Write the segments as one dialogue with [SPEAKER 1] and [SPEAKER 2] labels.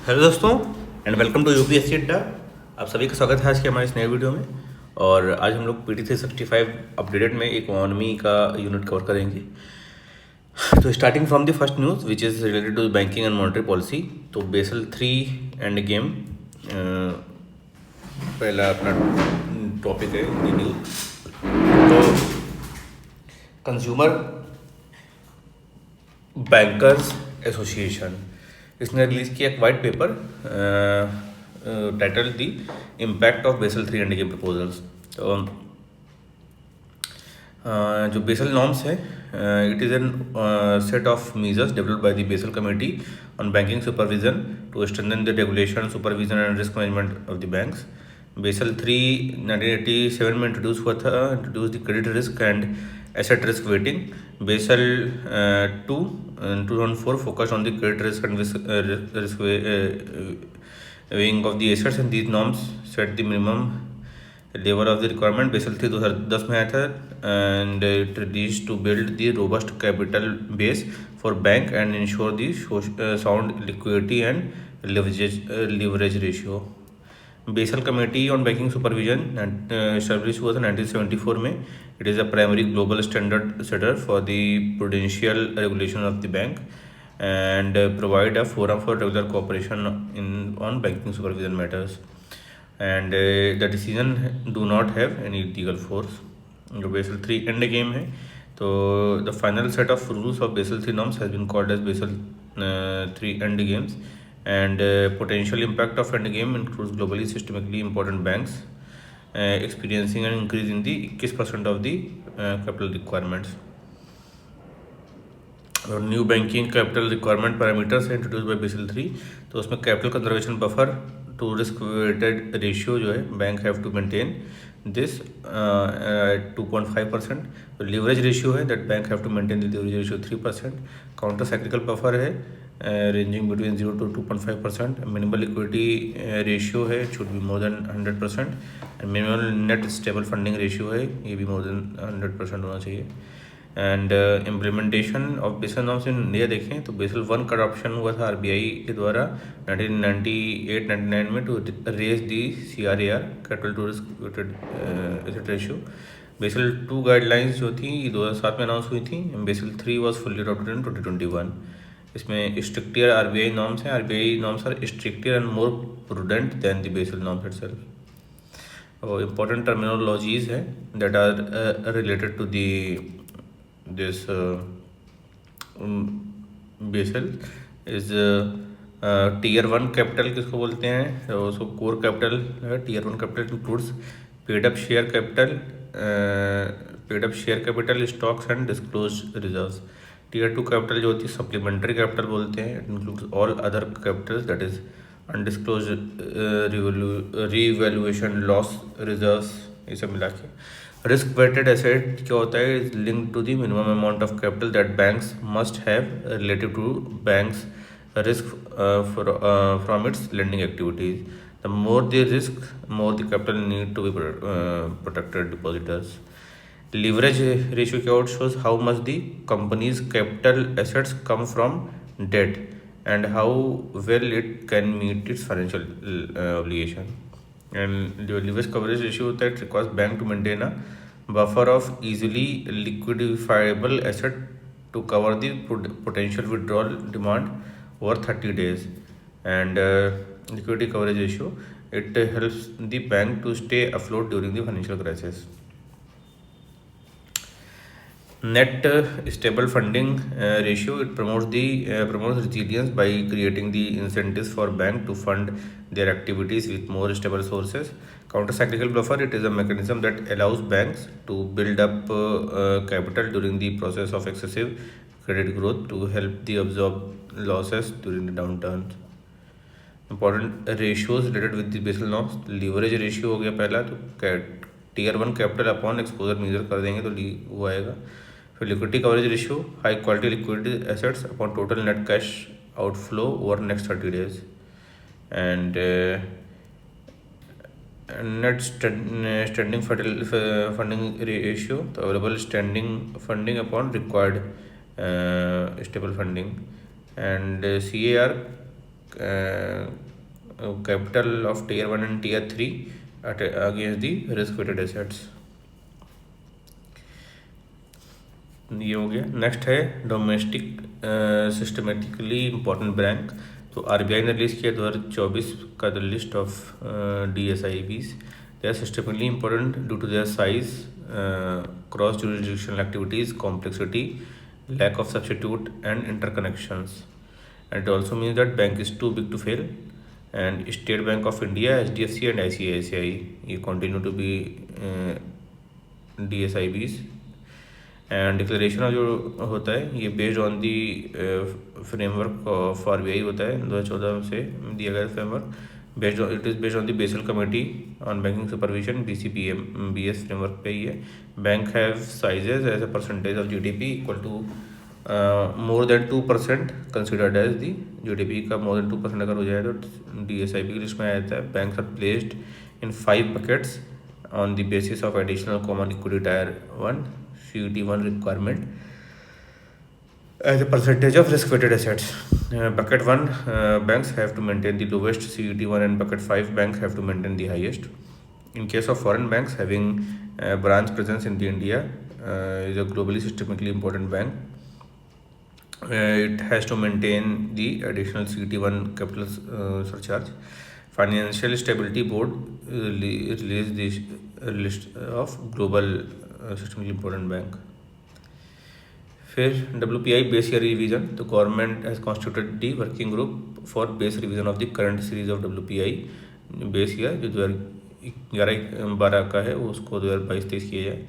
[SPEAKER 1] Hello दोस्तों and welcome to UPSC अड्डा। आप सभी का स्वागत है आज के हमारे इस नए वीडियो में। और आज हम लोग PT 365 अपडेटेड में इकोनॉमी का यूनिट कवर करेंगे। तो starting from the first news which is related to banking and monetary policy. तो बेसल 3 एंड गेम पहला अपना टॉपिक है न्यूज़। तो कंज्यूमर बैंकर्स एसोसिएशन इसने रिलीज़ किया एक white paper title the impact of Basel 3 endgame proposals. तो जो बेसल नॉर्म्स है it is an set of measures developed by the Basel committee on banking supervision to strengthen the regulation supervision and risk management of the banks. Basel 3 1987 में introduce हुआ था, introduce the credit risk and asset risk weighting. Basel 2 in 2004 focused on the credit risk and risk weighing of the assets, and these norms set the minimum level of the requirement. Basel 3 2010 में आया था and it reached to build the robust capital base for bank and ensure the sound liquidity and leverage ratio. Basel committee on banking supervision established हुआ था 1974 में. It is a primary global standard setter for the prudential regulation of the bank and provide a forum for regular cooperation in on banking supervision matters and the decision do not have any legal force. जो Basel 3 endgame है, तो the final set of rules of Basel 3 norms has been called as basal 3 and games. And potential impact of endgame includes globally systemically important banks experiencing an increase in the 21% of the capital requirements. और new banking capital requirement parameters है introduce by Basel 3. तो उसमें capital conservation buffer to risk weighted ratio जो है bank have to maintain this 2.5%. तो leverage ratio है that bank have to maintain the leverage ratio 3%. Counter cyclical buffer है ranging between 0 to 2.5%. Minimal liquidity ratio है should be more than 100%. And minimal net stable funding ratio है ये भी मोर than 100% होना चाहिए. And implementation of Basel norms in India देखें तो basal 1 का अडॉप्शन हुआ था RBI के द्वारा 1998-99 में to raise the CRAR capital to risk weighted asset ratio. Basel 2 guidelines जो थी 2007 में अनाउंस हुई थी. Basel 3 was fully adopted in 2021. इसमें स्ट्रिक्टियर RBI नॉर्म्स हैं. RBI norms are strictier and more prudent than the Basel norms itself. और important terminologies हैं that are related to the this Basel is Tier 1 capital किसको बोलते हैं, तो उसको core capital है. Tier 1 capital includes paid up share capital stocks and disclose reserves. Tier 2 capital जो होती है सप्लीमेंट्री कैपिटल बोलते हैं. It includes all other Capitals that is undisclosed revaluation loss reserves, ये सब मिला के. रिस्क वेटेड एसेट क्या होता है, is linked to the minimum amount of capital that banks must have relative to banks risk from its lending activities. The more the risk more the capital need to be protected depositors. Leverage ratio क्या out shows how much the companies capital assets come from debt and how well it can meet its financial obligation. And जो leverage coverage ratio होता है it requires bank to maintain a buffer of easily liquidifiable asset to cover the potential withdrawal demand over 30 days. And liquidity coverage ratio it helps the bank to stay afloat during the financial crisis. Net stable funding ratio, it promotes resilience by creating the incentives for bank to fund their activities with more stable sources. Counter cyclical buffer, it is a mechanism that allows banks to build up capital during the process of excessive credit growth to help the absorb losses during the downturns. Important ratios related with the Basel norms. Leverage ratio हो गया पहला, तो Tier 1 capital upon exposure measure कर देंगे तो वो आएगा. फिर liquidity coverage ratio, high quality liquidity assets upon total net cash outflow over next 30 days. And net standing funding ratio, तो available standing funding upon required stable funding. And CAR capital of tier 1 and tier 3 against the risk weighted assets. ये हो गया. Next है domestic systematically important bank. तो RBI ने release किया 2024 का the list of DSIBs. They are systematically important due to their size, cross jurisdictional activities, complexity, lack of substitute and interconnections. And it also means that bank is too big to fail. And State Bank of India, HDFC and ICICI ये continue to be DSIBs. And declaration जो होता है ये based on the framework of RBI होता है. 2014 से दिया गया framework. It is based on the Basel committee on banking supervision BCPM-BS framework पे ही है. Bank have sizes as a percentage of GDP equal to more than 2% considered as the GDP का मोर than 2% अगर हो जाए तो DSIB की list में आ जाता है. Banks are placed in 5 buckets on the basis of additional common equity tier 1 CET1 requirement as a percentage of risk-weighted assets. Bucket 1 banks have to maintain the lowest CET1 and bucket 5 banks have to maintain the highest. In case of foreign banks having branch presence in the India is a globally systemically important bank. It has to maintain the additional CET1 capital surcharge. Financial Stability Board released this list of global systemically important bank. फिर WPI base year revision. तो government has constituted the working group for base revision of the current series of WPI base year जो 2011-12 का है वो उसको 2022-23 किया जाए.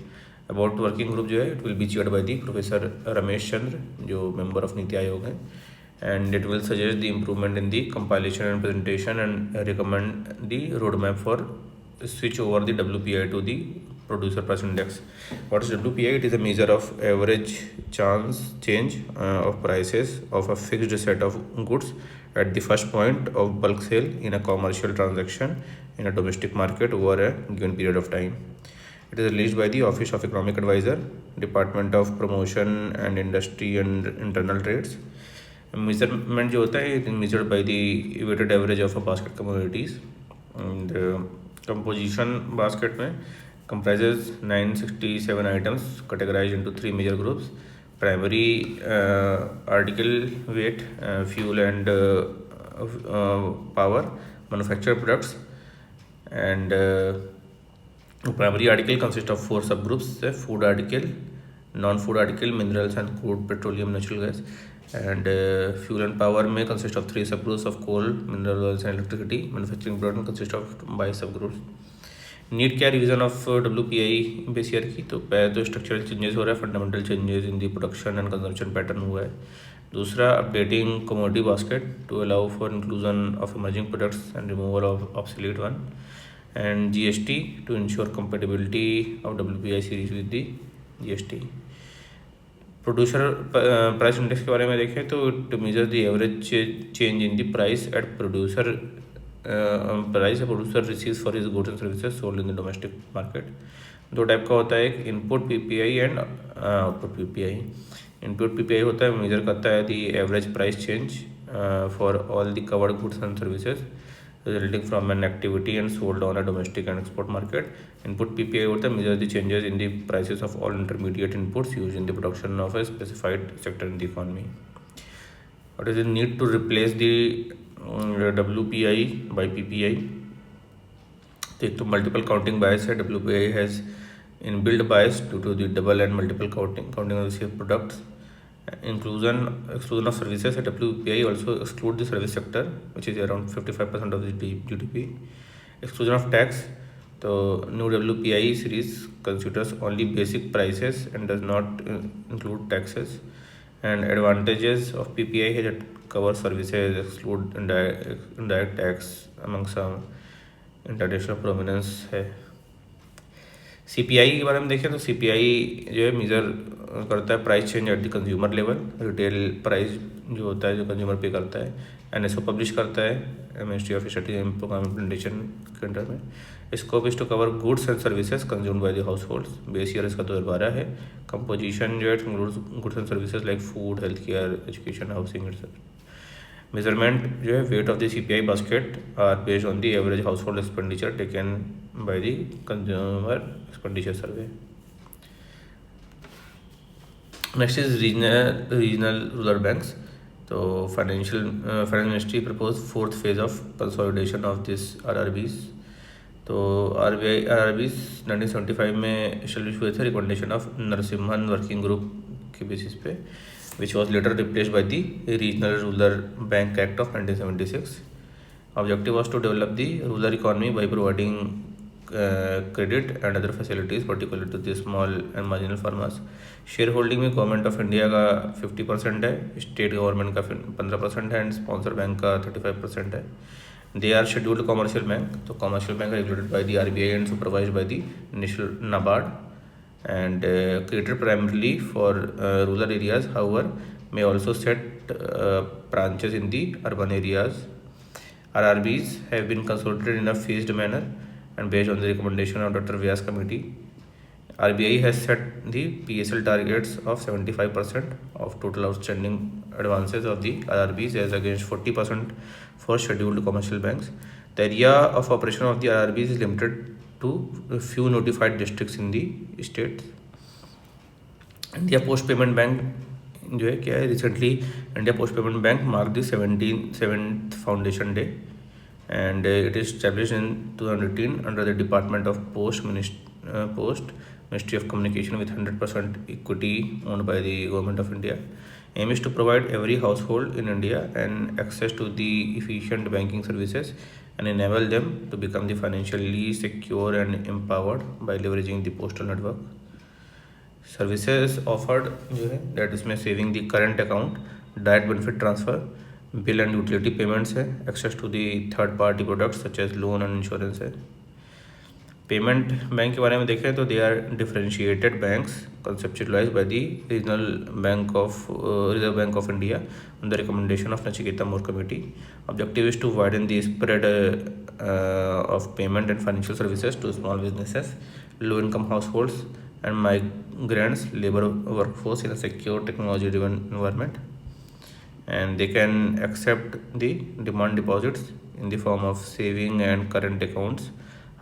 [SPEAKER 1] About working group जो है it will be chaired by the professor Ramesh Chandra जो मेंबर ऑफ नीति आयोग हैं. And it will suggest the improvement in the compilation and presentation and recommend the road map for switch over the WPI to the producer price index. What is WPI? It is a measure of average change of prices of a fixed set of goods at the first point of bulk sale in a commercial transaction in a domestic market over a given period of time. It is released by the Office of Economic Advisor, Department of Promotion and Industry and Internal Trades. Measurement जो होता है it is measured by the weighted average of a basket commodities. And composition basket में comprises 967 items categorized into 3 major groups: primary article weight, fuel and power, manufactured products. And primary article consists of 4 subgroups: food article, non-food article, minerals and crude petroleum natural gas. And fuel and power may consist of 3 subgroups of coal, mineral oils and electricity. Manufacturing product consist of 5 subgroups. Need क्या revision of WPI base year की. तो पहले तो structural changes हो रहा है, fundamental changes in the production and consumption pattern हुआ है. दूसरा updating commodity basket to allow for inclusion of emerging products and removal of obsolete one. And GST to ensure compatibility of WPI series with the GST. Producer price index के बारे में देखें तो it measure the average change in the price at producer price producer receives for his goods and services sold in the domestic market. 2 type का होता है, एक input PPI and output PPI. Input PPI होता है measure करता है the average price change for all the covered goods and services resulting from an activity and sold on a domestic and export market. Input PPI होता है measure the changes in the prices of all intermediate inputs used in the production of a specified sector in the economy. What is the need to replace the WPI by PPI? तो एक तो multiple counting bias है. WPI has inbuilt bias due to the double and multiple counting of the same products. Exclusion of services at WPI also exclude the service sector, which is around 55% of the GDP. Exclusion of tax. So new WPI series considers only basic prices and does not include taxes. And advantages of PPI है that cover services, exclude indirect tax among some international prominence है. CPI के बारे में देखें तो CPI जो है measure करता है price change at the consumer level. Retail price जो होता है जो कंज्यूमर पे करता है. NSO पब्लिश करता है ministry of statistics and programme implementation के अंडर में. Scope is to cover goods and services consumed by the households. Base year इसका 2012 है. कंपोजिशन जो है includes goods and services like food, health care, education, housing etcetera. Measurement जो है weight of the CPI basket are based on the average household expenditure taken by the consumer expenditure survey. Next is regional rural banks. तो finance ministry propose fourth phase of consolidation of this RRBs. तो RRBs 1975 में establish हुए थे recommendation of Narasimhan working group के basis पे, which was later replaced by the Regional Rural Bank Act of 1976. Objective was to develop the rural economy by providing credit and other facilities, particularly to the small and marginal farmers. Share holding में government of India का 50% है, state government का 15% है and sponsor bank का 35% है. They are scheduled commercial bank. तो commercial bank regulated by the RBI and supervised by the national NABARD and created primarily for rural areas, however may also set branches in the urban areas. RRBs have been consolidated in a phased manner and based on the recommendation of Dr. Vyas committee. RBI has set the PSL targets of 75% of total outstanding advances of the RRBs as against 40% for scheduled commercial banks. The area of operation of the RRBs is limited to a few notified districts in the state. India post payment bank जो है क्या है, recently India post payment bank mark the 7th foundation day and it is established in 2018 under the department of post ministry of communication with 100% equity owned by the government of India. Aim is to provide every household in India and access to the efficient banking services and enable them to become the financially secure and empowered by leveraging the postal network. Services offered जो है that इसमें saving the current account, direct benefit transfer, bill and utility payments है, access to the third party products such as loan and insurance है. Payment bank के बारे में देखें तो they are differentiated banks conceptualised by the Reserve Bank of India on the recommendation of Nachiket Mor committee. Objective is to widen the spread of payment and financial services to small businesses, low income households and migrants labour workforce in a secure technology driven environment. And they can accept the demand deposits in the form of saving and current accounts.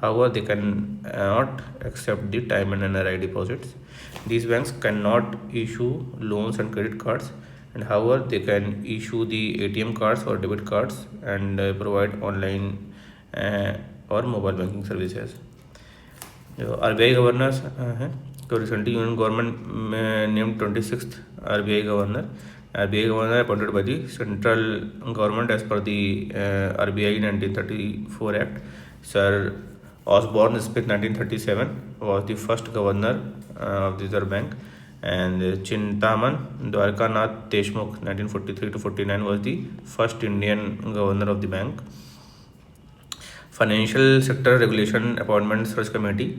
[SPEAKER 1] However, they cannot accept the time and NRI deposits. These banks cannot issue loans and credit cards, and however, they can issue the ATM cards or debit cards and provide online or mobile banking services. जो RBI governors हैं, तो recently union government name 26th RBI governor. RBI governor appointed by the central government as per the RBI 1934 Act. Sir Osborne Smith 1937 was the first governor of the Reserve Bank, and Chintaman Dwarkanath Deshmukh 1943 to 49 was the first Indian governor of the bank. Financial sector regulation appointment search committee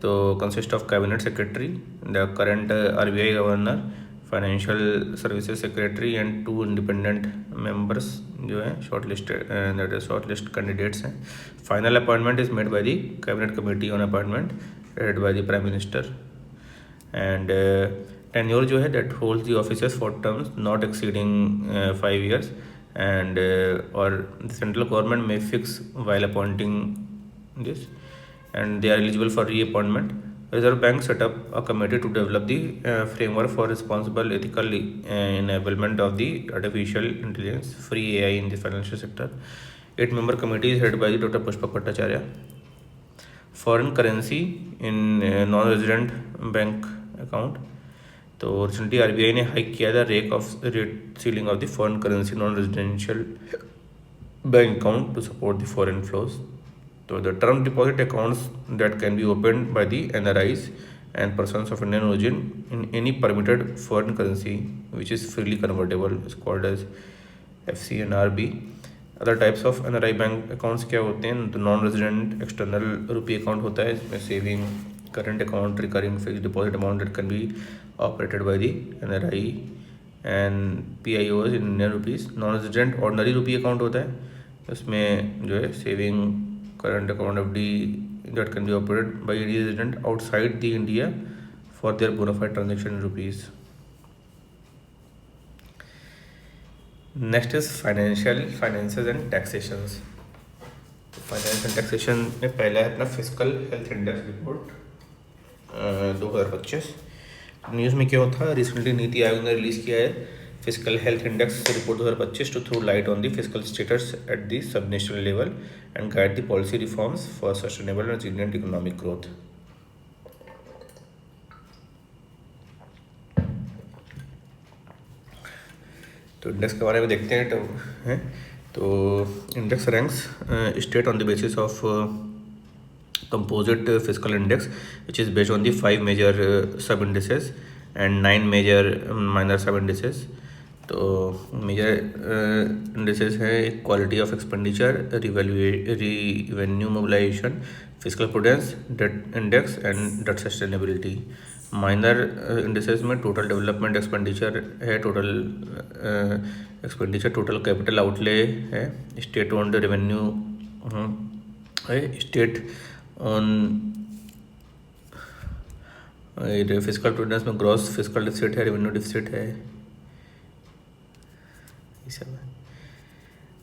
[SPEAKER 1] तो consist of cabinet secretary, the current RBI governor, financial services secretary and 2 independent members जो है shortlist candidates हैं. Final appointment is made by the cabinet committee on appointment headed by the prime minister. And tenure जो है that holds the offices for terms not exceeding 5 years and और the central government में fix while appointing this and they are eligible for reappointment. Reserve Bank set up a committee to develop the framework for responsible ethical enablement of the artificial intelligence free AI in the financial sector. 8-member committee is headed by the Dr. Pushpak Bhattacharya. Foreign currency in non-resident bank account. तो recently RBI ने hike किया था rate ceiling of the foreign currency non residential bank account to support the foreign flows. So the term deposit accounts that can be opened by the NRIs and persons of Indian origin in any permitted foreign currency which is freely convertible is called as FCNRB. Other types of NRI bank accounts क्या होते हैं, तो non resident external रुपी account होता है, इसमें saving current account recurring fix deposit amount that can be operated by the NRI and PIOs in Indian rupees. Non resident ordinary rupee account होता है, इसमें जो है saving current account FD that can be operated by any resident outside the India for their bona fide transaction in rupees. Next is finances and taxations. Finance and taxation में पहला है अपना physical health index report 2025। News में क्या होता है, recently NITI Aayog ने release किया है physical health index report 2025 to throw light on the physical status at the sub national level and guide the policy reforms for sustainable and resilient economic growth. तो index के बारे में देखते हैं। तो index ranks state on the basis of composite fiscal index, which is based on the 5 major sub indices and 9 major minor sub indices. तो major indices है quality of expenditure, revenue mobilisation, physical prudence, debt index and debt sustainability. Minor indices में total development expenditure है, total expenditure, total capital outlay है, state owned revenue है, state on physical prudence में gross physical deficit है, revenue deficit है।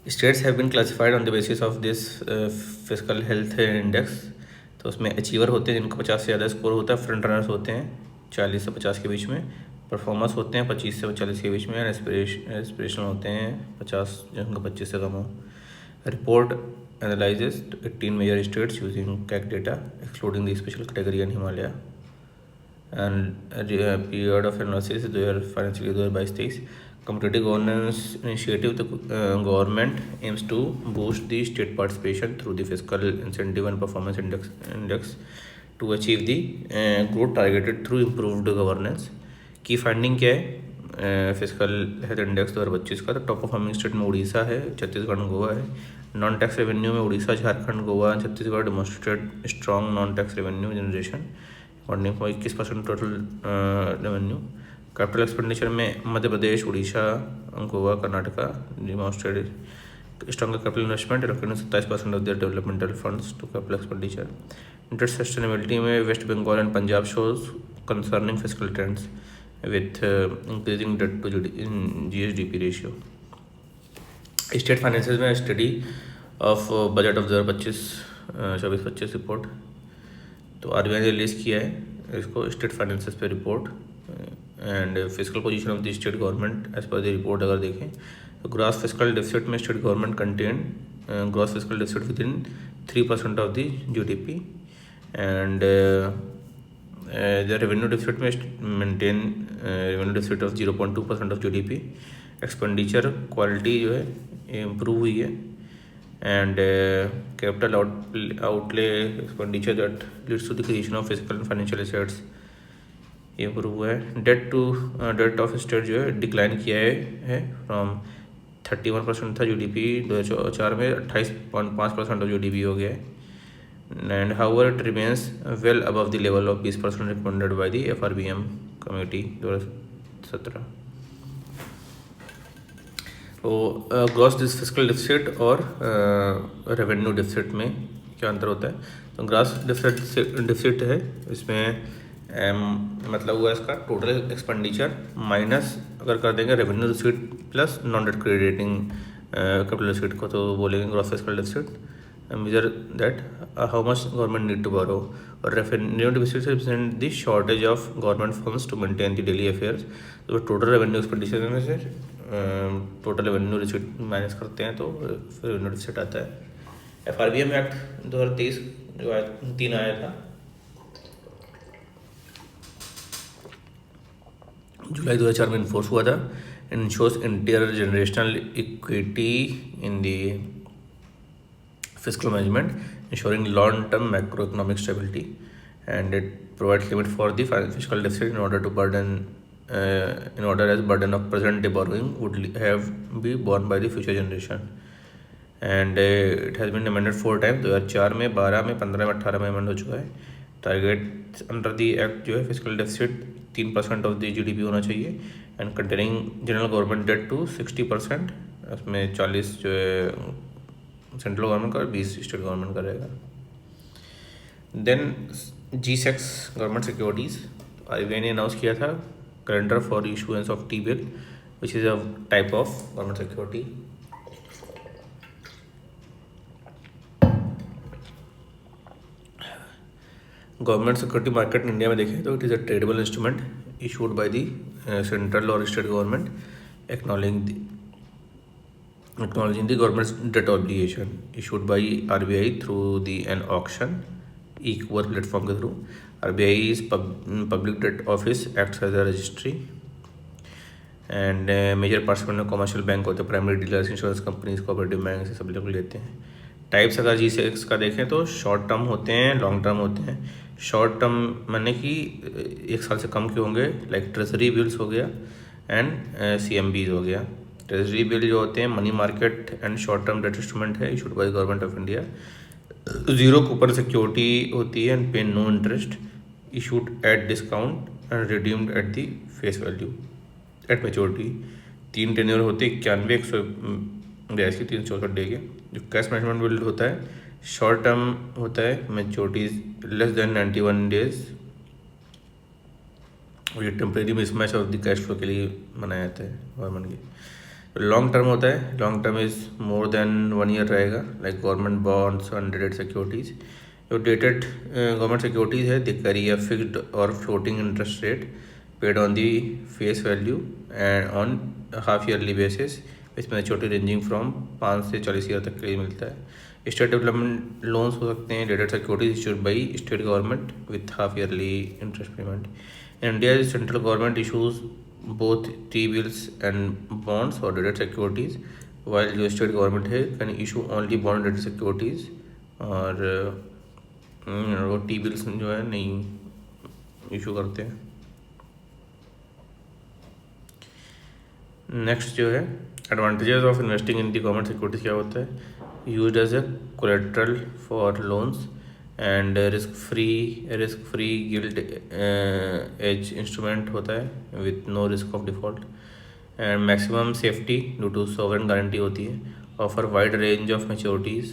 [SPEAKER 1] States have been classified on the basis of this physical health index. तो उसमें achiever होते हैं जिनको 50 से ज़्यादा स्कोर होता है, फ्रंट रनर्स होते हैं 40 से 50 के बीच में, परफॉर्मर्स होते हैं 25 से 40 के बीच में, एस्पिरेशनल होते हैं 50 जिनका 25 से कम हो। Report analyzes 18 major states using CAC data, excluding the special category and Himalaya. And period of analysis is financial year 2022-23. Competitive governance initiative, the government aims to boost the state participation through the fiscal incentive and performance index to achieve the growth targeted through improved governance. की finding क्या है physical health index 2025 का? तो top performing state में उड़ीसा है, छत्तीसगढ़, गोवा है। Non tax revenue में Orissa, Jharkhand, Goa, Chhattisgarh demonstrated strong non tax revenue generation according for 21% total revenue. Capital expenditure में Madhya Pradesh, Orissa, Goa, Karnataka demonstrated strong capital investment, recording 27% of their developmental funds to capital expenditure. Debt sustainability में west Bengal and Punjab shows concerning physical trends with increasing debt to GSDP ratio. State finances में study of budget of 2025 report. तो RBI ने release किया है इसको, state finances पे report and physical position of the state government as per the report. अगर देखें तो ग्रॉस फिजिकल डेफिसिट में state government contain gross physical deficit within 3% of the GDP and the revenue deficit में maintain revenue deficit of 0.2% of GDP। Expenditure quality जो है improve हुई है and capital outlay expenditure that leads to the creation of physical and financial assets improve हुआ है। Date of state जो है decline किया है फ्रॉम 31% था GDP 2004 में 28.5% ऑफ GDP हो गया है। And however it remains well above the level of 20% recommended by the FRBM committee 2017। तो ग्रॉस फिजिकल डिफिसिट और रेवेन्यू डिफिसिट में क्या अंतर होता है? तो ग्रॉस डिफिसिट है, इसमें मतलब हुआ इसका टोटल एक्सपेंडिचर माइनस अगर कर देंगे revenue deficit plus non debt crediting capital deficit को, तो बोलेंगे gross physical deficit. measure that how much government need to borrow, or revenue deficit represent the shortage of government funds to maintain the daily affairs। तो total revenue expenditure में से total revenue receipt minus करते हैं तो फिर revenue deficit आता है। FRBM act 2023 जो 3 आया था जुलाई 2004 में इन्फोर्स हुआ था। Ensures intergenerational equity in the fiscal management, ensuring long-term macroeconomic stability, and it provides limit for the fiscal deficit in order as burden of present day borrowing would have be borne by the future generation। And it has been amended 4 times, 2004 में, 12 में, 15 में, 18 में amend हो चुका है। Target under the act जो है physical deficit 3% of the GDP होना चाहिए and containing general government debt to 60%, उसमें 40 जो है सेंट्रल गवर्नमेंट का और 20 स्टेट गवर्नमेंट का रहेगा। Then G-SEC government securities, RBI ने अनाउंस किया था calendar for issuance of T bill which is a type of government security. Government security market India में देखें तो it is a tradable instrument issued by the central और state government acknowledging the government's debt obligation issued by RBI through an auction e-Kuber platform के through. RBI's public debt office acts as a registry and major participant में commercial bank होते हैं, primary dealers, insurance companies, cooperative bank से सब लोग लेते हैं. Types अगर G6 का देखें तो शॉर्ट टर्म होते हैं, लॉन्ग टर्म होते हैं. शॉर्ट टर्म माने कि 1 साल से कम के होंगे, लाइक ट्रेजरी बिल्स हो गया एंड CMBs हो गया. ट्रेजरी बिल जो होते हैं money market and short term debt instrument है issued by government of India. 0 coupon security होती है and pay no interest, issued at discount and redeemed at the face value at maturity. 3 tenure होते हैं 91, 182, 364 day के. जो cash management bill होता है short term होता है, मेच्योरिटीज लेस देन 91 डेज. और ये temporary mismatch of the cash flow के लिए बनाया जाता है गवर्नमेंट की. लॉन्ग टर्म होता है, long term is more than 1 year रहेगा, like government bonds and dated securities. जो डेटेड गवर्नमेंट सिक्योरिटीज़ है दे कैरी अ फिक्स्ड और floating interest rate paid on the face value and on half yearly basis. इसमें maturity ranging from 5 से 40 year तक के लिए मिलता है. स्टेट डेवलपमेंट लोन्स हो सकते हैं dated securities issued by state government with half yearly interest payment. India central government issues both T-bills and bonds or dated securities, while जो स्टेट गवर्नमेंट है can issue only bond dated securities और वो T-bills जो है नहीं issue करते हैं. Next जो है advantages of investing in the government securities क्या होता है. Used as a collateral for loans and risk free gilt edge instrument होता है with no risk of default and maximum safety due to sovereign guarantee होती है. Offer wide range of maturities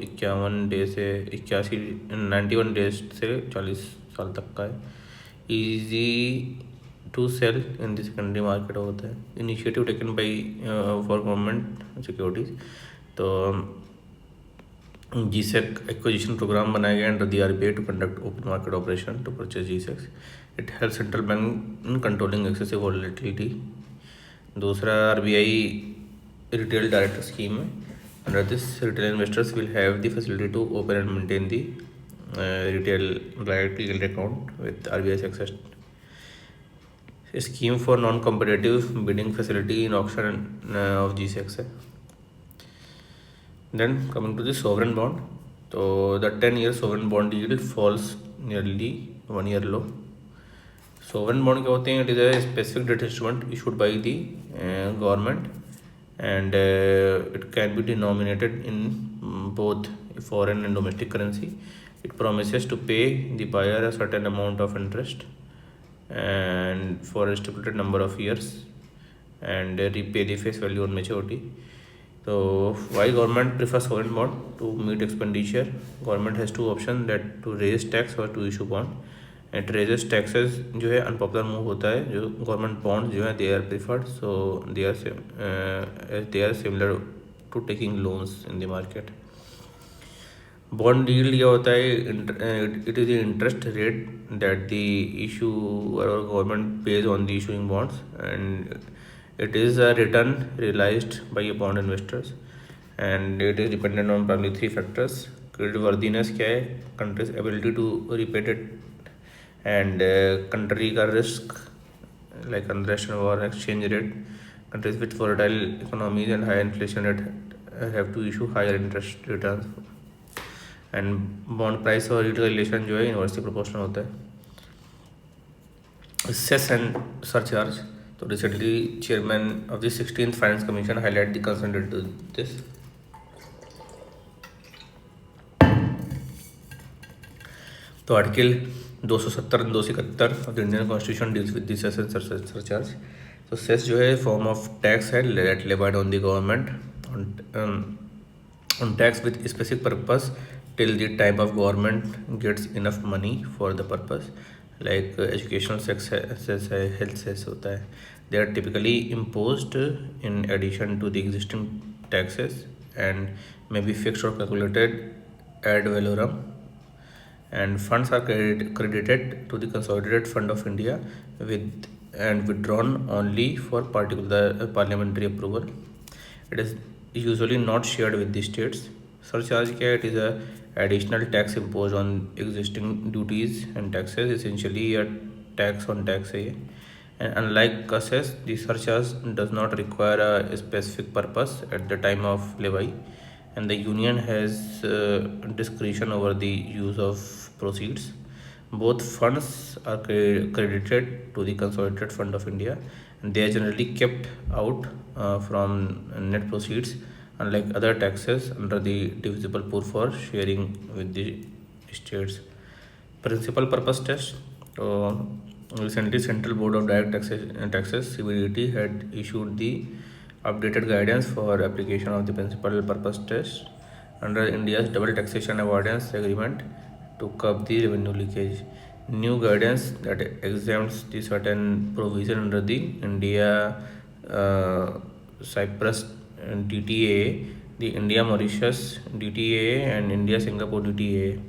[SPEAKER 1] 51 day से 91 days से 40 साल तक का है. Easy to sell in the secondary market होता है. Initiative taken by for government securities. तो G-Sec एक्विजिशन प्रोग्राम बनाया गया under the RBI to conduct open market operation to purchase G-Secs. It help central bank in controlling excessive volatility. दूसरा RBI retail director scheme है. Under this retail investors will have the facility to open and maintain the retail direct account with RBI success. Scheme for non competitive bidding facility in auction of G-Secs है. Then coming to the sovereign bond, so the 10-year sovereign bond yield falls nearly 1 year low. Sovereign bond क्या होते हैं? It is a specific debt instrument issued by the government and it can be denominated in both foreign and domestic currency. It promises to pay the buyer a certain amount of interest and for a stipulated number of years and repay the face value on maturity. So why government prefers sovereign bond? To meet expenditure, government has 2 options, that to raise tax or to issue bond. It raises taxes जो है unpopular move होता है. जो government bond जो है they are preferred, so they are similar to taking loans in the market. Bond yield क्या होता है? It is the interest rate that the issuer और government pays on the issuing bonds and it is a return realized by a bond investors and it is dependent on probably 3 factors. Credit worthiness क्या है, country's ability to repay it and country का risk like unrest and war, exchange rate. Countries with volatile economies and high inflation rate have to issue higher interest returns and bond price और yield का relation जो है inversely proportional होता है. Cess and surcharge. तो recently chairman of the 16th finance commission highlight the concern to this. तो article 270 और 271 of the Indian constitution deals with the cess and surcharge. तो सेस जो है फॉर्म ऑफ टैक्स है levied on the government on tax with specific purpose till the time of government gets enough money for the purpose. Like educational cess है, health cess होता है. They are typically imposed in addition to the existing taxes and may be fixed or calculated ad valorem, and funds are credited to the Consolidated Fund of India with and withdrawn only for particular parliamentary approval. It is usually not shared with the states. Surcharge क्या है? It is a additional tax imposed on existing duties and taxes, essentially a tax on tax है ये. And unlike cess, the surcharge does not require a specific purpose at the time of levy, and the union has discretion over the use of proceeds. Both funds are credited to the Consolidated Fund of India, and they are generally kept out from net proceeds, unlike other taxes under the divisible pool for sharing with the states. Principal purpose test. Recently, Central Board of Direct Taxes (CBDT) had issued the updated guidance for application of the principal purpose test under India's double taxation avoidance agreement to curb the revenue leakage. New guidance that exempts the certain provision under the India Cyprus DTA, the India Mauritius DTA, and India Singapore DTA.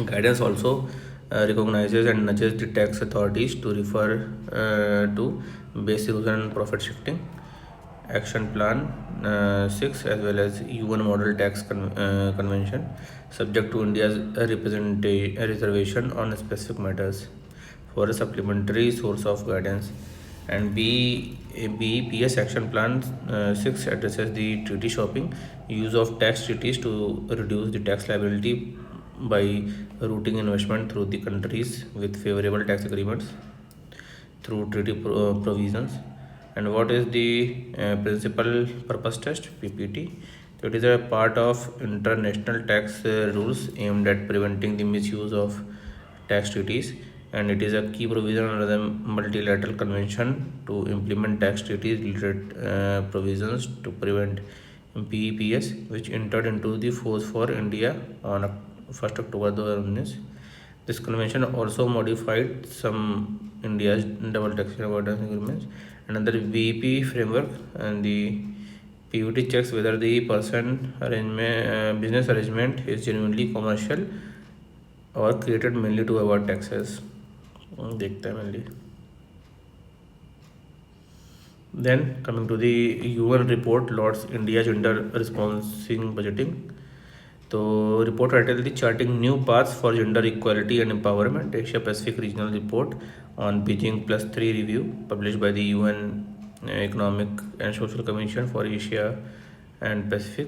[SPEAKER 1] Guidance also recognizes and nudges the tax authorities to refer to base erosion and profit shifting action plan 6 as well as UN model tax convention, subject to India's reservation on specific matters for a supplementary source of guidance. And BEPS action plan 6 addresses the treaty shopping, use of tax treaties to reduce the tax liability by routing investment through the countries with favorable tax agreements through treaty provisions. And what is the principal purpose test, PPT? So it is a part of international tax rules aimed at preventing the misuse of tax treaties, and it is a key provision under the multilateral convention to implement tax treaties related provisions to prevent BEPS, which entered into the force for India on 1st October 2019. This convention also modified some India's double taxation avoidance agreements. And under BEP framework, and the PUT checks whether the business arrangement is genuinely commercial or created mainly to avoid taxes. देखते हैं mainly. Then coming to the UN report, Lord's India Gender Responsing Budgeting. So report titled the Charting New Paths for Gender Equality and Empowerment, Asia Pacific Regional Report on Beijing +3 Review, published by the UN Economic and Social Commission for Asia and Pacific.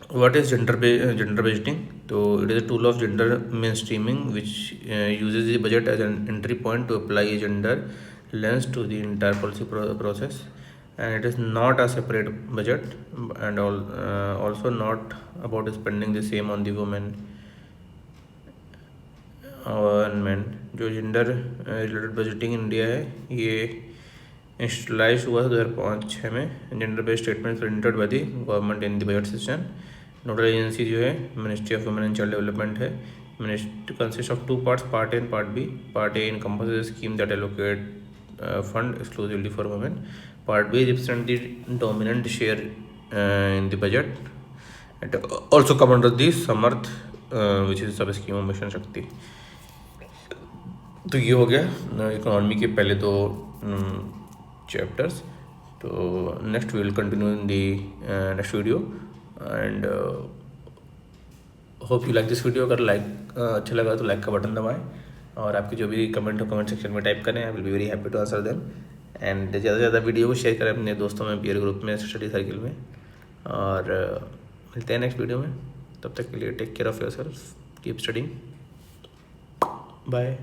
[SPEAKER 1] What is gender budgeting? So it is a tool of gender mainstreaming which uses the budget as an entry point to apply a gender lens to the entire policy process. And it is not a separate budget, and also not about spending the same on the women और men. जो gender related budgeting India है ये इंस्टलाइज हुआ 2005-06 में. Gender based statement printed by the government in the budget session. Nodal agency जो है ministry of women and child development है. Ministry consist of 2 parts, Part A and Part B. Part A encompasses a scheme that allocate fund exclusively for women. Part B represents the dominant share in the budget. It also comes under the Samarth, which is सब scheme mission शक्ति. तो ये हो गया economy के पहले 2 chapters. तो next we will continue in the next video. And hope you like this video. अगर अच्छा लगा तो लाइक का बटन दबाएं, और आपके जो भी कमेंट हो कमेंट सेक्शन में टाइप करें. I will be very happy to answer them. And ज़्यादा से ज़्यादा वीडियो को शेयर करें अपने दोस्तों में, पीयर ग्रुप में, स्टडी सर्किल में. और मिलते हैं नेक्स्ट वीडियो में. तब तक के लिए take care of yourself, keep studying, bye.